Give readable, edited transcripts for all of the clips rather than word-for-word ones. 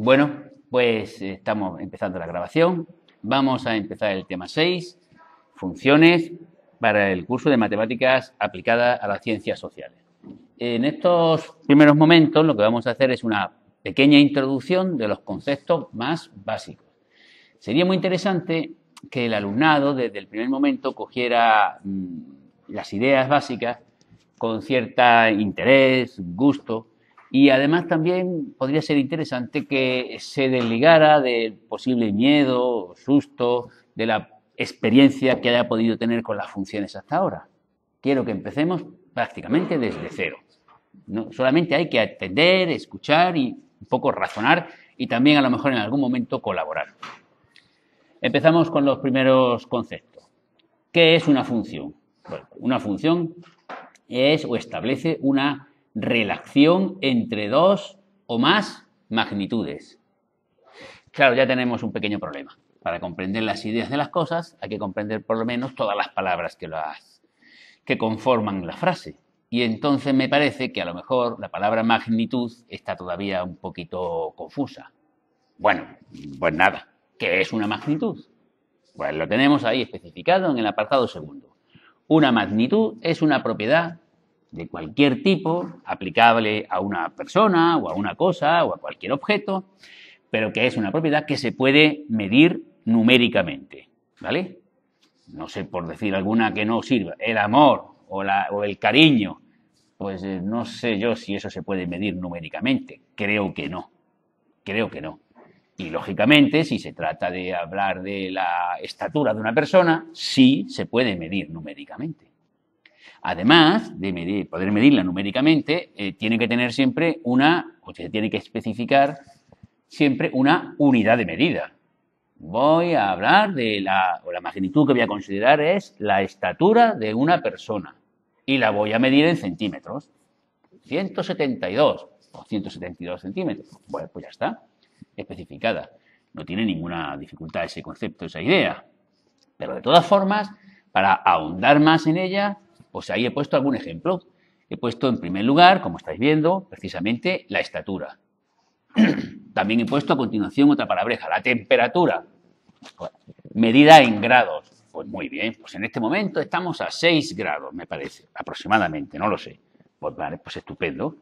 Bueno, pues estamos empezando la grabación. Vamos a empezar el tema 6, funciones para el curso de matemáticas aplicadas a las ciencias sociales. En estos primeros momentos lo que vamos a hacer es una pequeña introducción de los conceptos más básicos. Sería muy interesante que el alumnado desde el primer momento cogiera las ideas básicas con cierto interés, gusto, y además también podría ser interesante que se desligara del posible miedo, susto, de la experiencia que haya podido tener con las funciones hasta ahora. Quiero que empecemos prácticamente desde cero. No, solamente hay que atender, escuchar y un poco razonar y también a lo mejor en algún momento colaborar. Empezamos con los primeros conceptos. ¿Qué es una función? Bueno, una función es o establece una relación entre dos o más magnitudes. Claro, ya tenemos un pequeño problema. Para comprender las ideas de las cosas hay que comprender por lo menos todas las palabras que conforman la frase. Y entonces me parece que a lo mejor la palabra magnitud está todavía un poquito confusa. Bueno, pues nada, ¿qué es una magnitud? Pues lo tenemos ahí especificado en el apartado segundo. Una magnitud es una propiedad de cualquier tipo aplicable a una persona o a una cosa o a cualquier objeto, pero que es una propiedad que se puede medir numéricamente, ¿vale? No sé, por decir alguna que no sirva, el amor o el cariño, pues no sé yo si eso se puede medir numéricamente, creo que no. Y lógicamente, si se trata de hablar de la estatura de una persona, sí se puede medir numéricamente. Además de poder medirla numéricamente, tiene que tener siempre se tiene que especificar siempre una unidad de medida. Voy a hablar de la magnitud que voy a considerar es la estatura de una persona y la voy a medir en centímetros. 172 o 172 centímetros. Bueno, pues ya está, especificada. No tiene ninguna dificultad ese concepto, esa idea. Pero de todas formas, para ahondar más en ella, pues ahí he puesto algún ejemplo. He puesto en primer lugar, como estáis viendo, precisamente la estatura. También he puesto a continuación otra palabreja, la temperatura, medida en grados. Pues muy bien, pues en este momento estamos a 6 grados, me parece, aproximadamente, no lo sé. Pues vale, pues estupendo.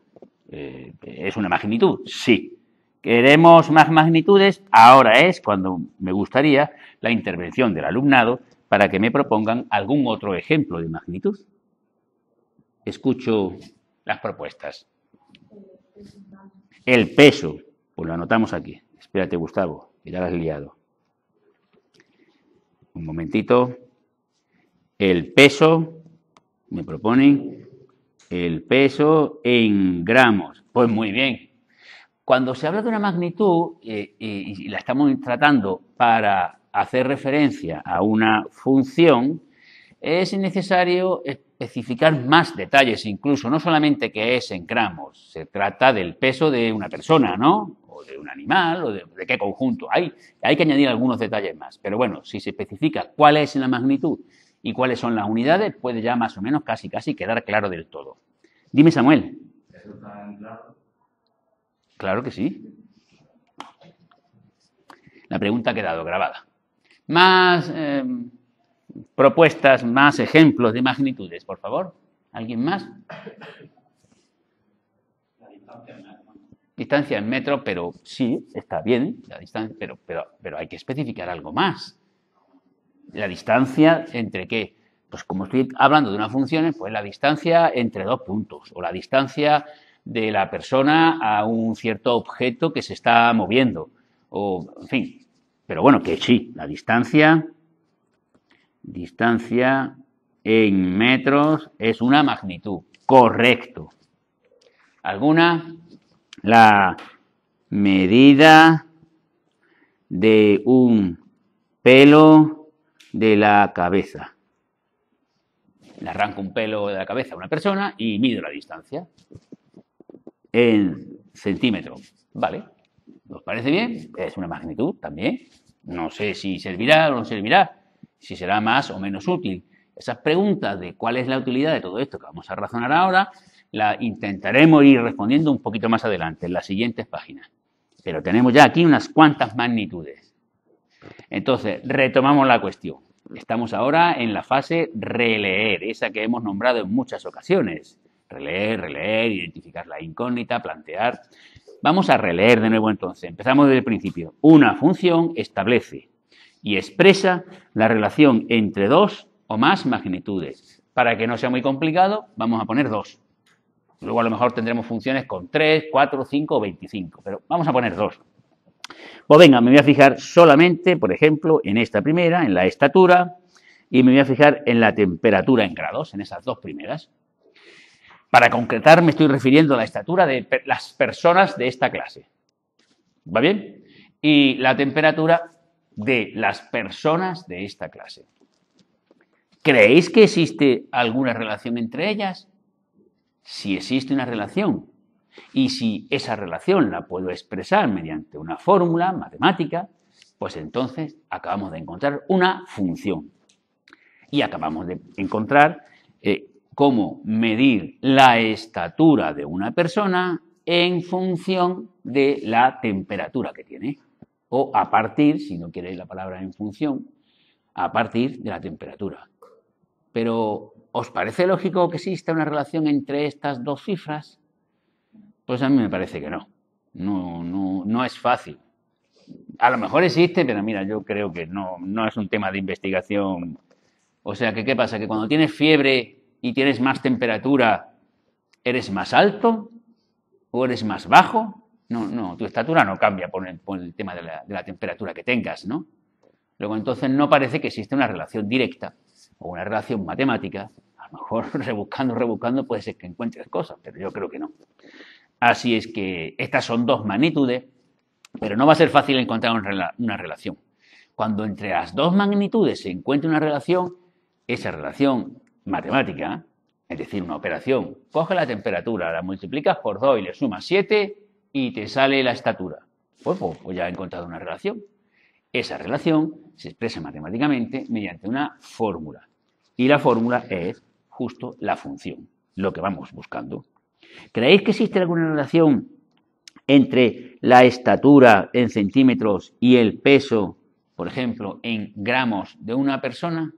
¿Es una magnitud? Sí. ¿Queremos más magnitudes? Ahora es cuando me gustaría la intervención del alumnado para que me propongan algún otro ejemplo de magnitud. Escucho las propuestas. El peso, pues lo anotamos aquí. Espérate, Gustavo, que ya lo has liado. Un momentito. El peso, me proponen, el peso en gramos. Pues muy bien. Cuando se habla de una magnitud y la estamos tratando para hacer referencia a una función, es necesario especificar más detalles incluso, no solamente que es en gramos, se trata del peso de una persona, ¿no? O de un animal, o de qué conjunto. Hay que añadir algunos detalles más, pero bueno, si se especifica cuál es la magnitud y cuáles son las unidades, puede ya más o menos casi quedar claro del todo. Dime, Samuel. ¿Eso está en claro? Claro que sí. La pregunta ha quedado grabada. Más propuestas, más ejemplos de magnitudes, por favor. ¿Alguien más? La distancia en metro. Distancia en metro, pero sí, está bien, la distancia, pero hay que especificar algo más. ¿La distancia entre qué? Pues como estoy hablando de una función, pues la distancia entre dos puntos, o la distancia de la persona a un cierto objeto que se está moviendo, o en fin. Pero bueno, que sí, la distancia en metros es una magnitud. Correcto. ¿Alguna? La medida de un pelo de la cabeza. Le arranco un pelo de la cabeza a una persona y mido la distancia en centímetros. Vale. ¿Os parece bien? Es una magnitud también. No sé si servirá o no servirá, si será más o menos útil. Esas preguntas de cuál es la utilidad de todo esto que vamos a razonar ahora, la intentaremos ir respondiendo un poquito más adelante, en las siguientes páginas. pero tenemos ya aquí unas cuantas magnitudes. Entonces, retomamos la cuestión. Estamos ahora en la fase releer, esa que hemos nombrado en muchas ocasiones. Releer, identificar la incógnita, plantear. Vamos a releer de nuevo entonces. Empezamos desde el principio. Una función establece y expresa la relación entre dos o más magnitudes. Para que no sea muy complicado, vamos a poner 2. Luego a lo mejor tendremos funciones con 3, 4, 5 o 25, pero vamos a poner 2. Pues venga, me voy a fijar solamente, por ejemplo, en esta primera, en la estatura, y me voy a fijar en la temperatura en grados, en esas dos primeras. Para concretar, me estoy refiriendo a la estatura de las personas de esta clase. ¿Va bien? Y la temperatura de las personas de esta clase. ¿Creéis que existe alguna relación entre ellas? Si existe una relación y si esa relación la puedo expresar mediante una fórmula matemática, pues entonces acabamos de encontrar una función. Y acabamos de encontrar cómo medir la estatura de una persona en función de la temperatura que tiene. O a partir, si no queréis la palabra en función, a partir de la temperatura. Pero, ¿os parece lógico que exista una relación entre estas dos cifras? Pues a mí me parece que no. No es fácil. A lo mejor existe, pero mira, yo creo que no es un tema de investigación. O sea, que ¿qué pasa? ¿Que cuando tienes fiebre y tienes más temperatura, eres más alto o eres más bajo? No, tu estatura no cambia por el tema de la temperatura que tengas, ¿no? Luego, entonces, no parece que exista una relación directa o una relación matemática. A lo mejor rebuscando puede ser que encuentres cosas, pero yo creo que no. Así es que estas son dos magnitudes, pero no va a ser fácil encontrar una relación. Cuando entre las dos magnitudes se encuentre una relación, esa relación matemática, es decir, una operación, coge la temperatura, la multiplicas por 2 y le sumas 7 y te sale la estatura. Pues ya he encontrado una relación. Esa relación se expresa matemáticamente mediante una fórmula. Y la fórmula es justo la función, lo que vamos buscando. ¿Creéis que existe alguna relación entre la estatura en centímetros y el peso, por ejemplo, en gramos de una persona?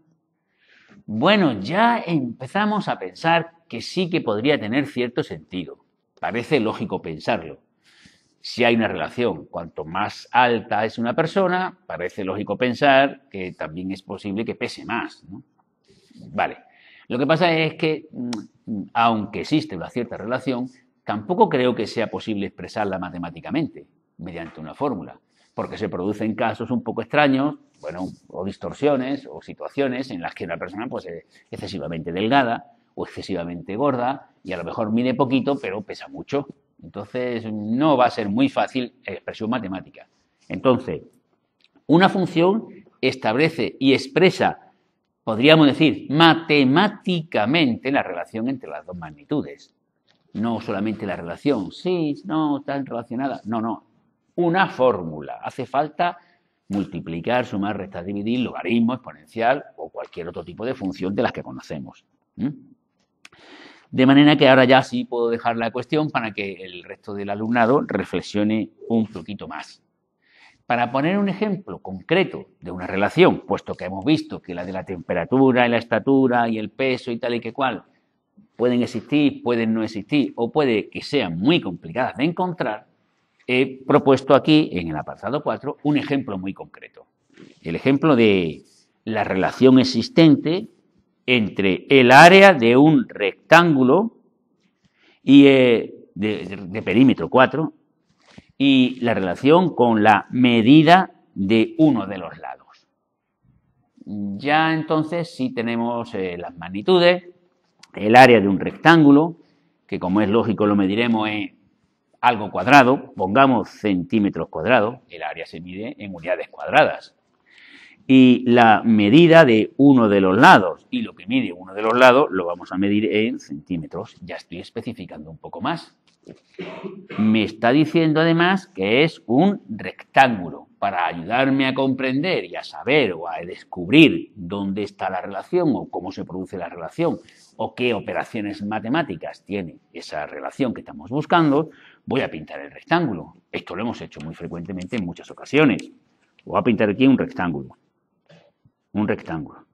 Bueno, ya empezamos a pensar que sí que podría tener cierto sentido. Parece lógico pensarlo. Si hay una relación, cuanto más alta es una persona, parece lógico pensar que también es posible que pese más, ¿no? Vale. Lo que pasa es que, aunque existe una cierta relación, tampoco creo que sea posible expresarla matemáticamente, mediante una fórmula, porque se producen casos un poco extraños, bueno, o distorsiones o situaciones en las que una persona pues, es excesivamente delgada o excesivamente gorda y a lo mejor mide poquito, pero pesa mucho. Entonces, no va a ser muy fácil expresión matemática. Entonces, una función establece y expresa, podríamos decir, matemáticamente la relación entre las dos magnitudes. No solamente la relación, sí, no, están relacionadas. No. Una fórmula. Hace falta multiplicar, sumar, restar, dividir, logaritmo, exponencial o cualquier otro tipo de función de las que conocemos. De manera que ahora ya sí puedo dejar la cuestión para que el resto del alumnado reflexione un poquito más. Para poner un ejemplo concreto de una relación, puesto que hemos visto que la de la temperatura y la estatura y el peso y tal y que cual pueden existir, pueden no existir o puede que sean muy complicadas de encontrar, he propuesto aquí en el apartado 4 un ejemplo muy concreto. El ejemplo de la relación existente entre el área de un rectángulo y de perímetro 4 y la relación con la medida de uno de los lados. Ya entonces sí tenemos las magnitudes, el área de un rectángulo, que como es lógico lo mediremos en algo cuadrado, pongamos centímetros cuadrados, el área se mide en unidades cuadradas. Y la medida de uno de los lados, y lo que mide uno de los lados lo vamos a medir en centímetros. Ya estoy especificando un poco más. Me está diciendo además que es un rectángulo. para ayudarme a comprender y a saber o a descubrir dónde está la relación o cómo se produce la relación o qué operaciones matemáticas tiene esa relación que estamos buscando, voy a pintar el rectángulo. Esto lo hemos hecho muy frecuentemente en muchas ocasiones. Voy a pintar aquí un rectángulo. Un rectángulo.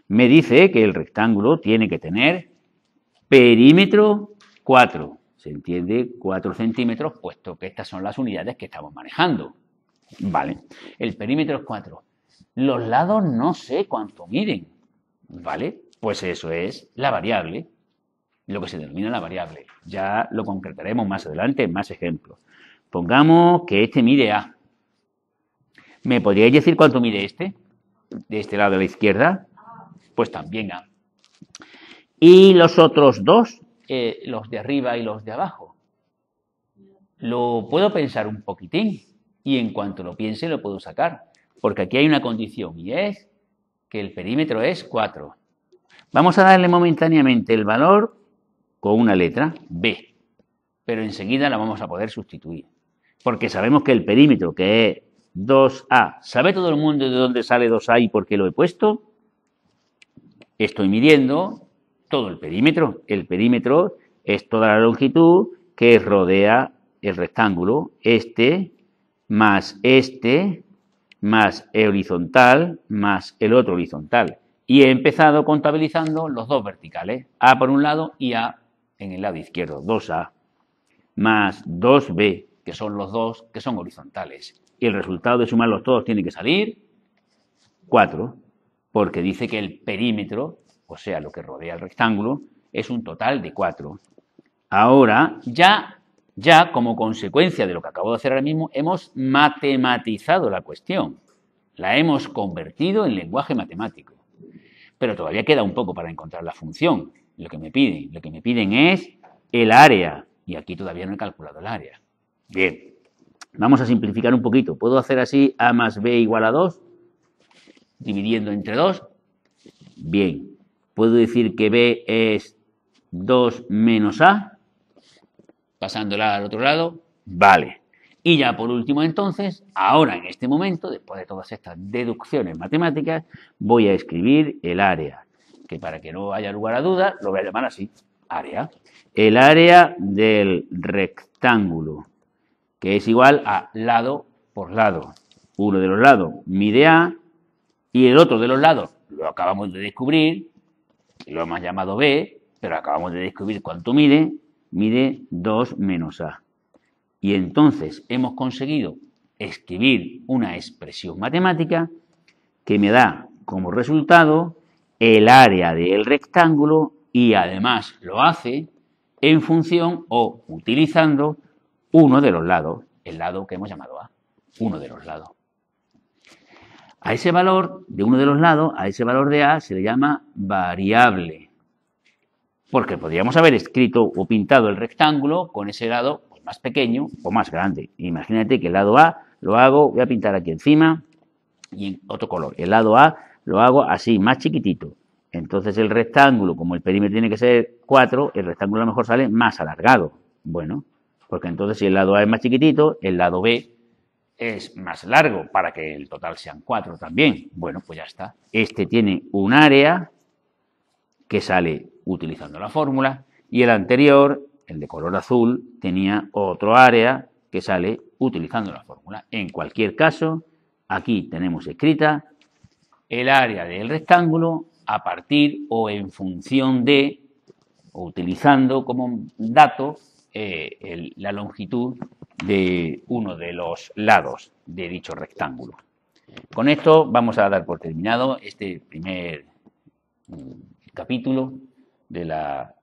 Me dice que el rectángulo tiene que tener perímetro 4. Se entiende 4 centímetros, puesto que estas son las unidades que estamos manejando. Vale, el perímetro es 4. Los lados no sé cuánto miden. Vale, pues eso es la variable, lo que se denomina la variable. Ya lo concretaremos más adelante en más ejemplos. Pongamos que este mide A. ¿Me podríais decir cuánto mide este? De este lado de la izquierda. Pues también A. Y los otros dos, los de arriba y los de abajo. Lo puedo pensar un poquitín y en cuanto lo piense lo puedo sacar. Porque aquí hay una condición y es que el perímetro es 4. Vamos a darle momentáneamente el valor con una letra, B. Pero enseguida la vamos a poder sustituir. Porque sabemos que el perímetro, que es 2A, ¿sabe todo el mundo de dónde sale 2A y por qué lo he puesto? Estoy midiendo todo el perímetro. El perímetro es toda la longitud que rodea el rectángulo. Este más el horizontal más el otro horizontal. Y he empezado contabilizando los dos verticales, A por un lado y A en el lado izquierdo, 2A, más 2B, que son los dos que son horizontales. Y el resultado de sumarlos todos tiene que salir 4, porque dice que el perímetro, o sea, lo que rodea el rectángulo, es un total de 4. Ahora, ya como consecuencia de lo que acabo de hacer ahora mismo, hemos matematizado la cuestión. La hemos convertido en lenguaje matemático. Pero todavía queda un poco para encontrar la función. Lo que me piden es el área. Y aquí todavía no he calculado el área. Bien, vamos a simplificar un poquito. ¿Puedo hacer así A más B igual a 2? Dividiendo entre 2. Bien, ¿puedo decir que B es 2 menos A? Pasándola al otro lado. Vale. Y ya por último entonces, ahora en este momento, después de todas estas deducciones matemáticas, voy a escribir el área, que para que no haya lugar a dudas, lo voy a llamar así, área. El área del rectángulo, que es igual a lado por lado. Uno de los lados mide A y el otro de los lados lo acabamos de descubrir, lo hemos llamado B, pero acabamos de descubrir cuánto mide 2 menos A. Y entonces hemos conseguido escribir una expresión matemática que me da como resultado el área del rectángulo y además lo hace en función o utilizando uno de los lados, el lado que hemos llamado A, uno de los lados. A ese valor de uno de los lados, a ese valor de A se le llama variable, porque podríamos haber escrito o pintado el rectángulo con ese lado más pequeño o más grande. Imagínate que el lado A lo hago, voy a pintar aquí encima y en otro color. El lado A lo hago así, más chiquitito. Entonces el rectángulo, como el perímetro tiene que ser 4, el rectángulo a lo mejor sale más alargado. Bueno, porque entonces si el lado A es más chiquitito, el lado B es más largo para que el total sean 4 también. Bueno, pues ya está. Este tiene un área que sale utilizando la fórmula y el anterior, el de color azul, tenía otro área que sale utilizando la fórmula. En cualquier caso, aquí tenemos escrita el área del rectángulo a partir o en función de, o utilizando como dato, la longitud de uno de los lados de dicho rectángulo. Con esto vamos a dar por terminado este primer capítulo de la